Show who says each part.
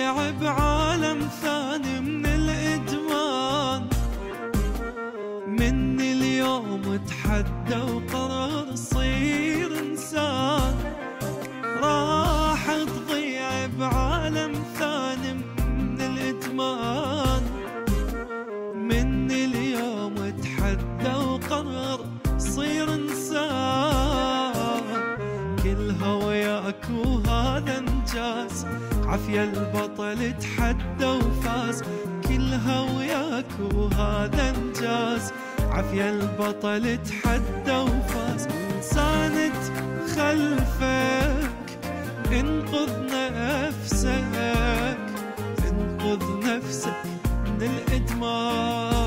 Speaker 1: ضيع بعالم ثاني من الإدمان. من اليوم تحدى وقرر يصير إنسان، راح تضيع بعالم ثاني من الإدمان. من اليوم تحدى وقرر يصير إنسان، كلها وياك وهذا انجاز، عافية البطل تحدى وفاز. كلها وياك وهذا انجاز، عافية البطل تحدى وفاز. ساند خلفك انقذ نفسك، انقذ نفسك من الإدمان.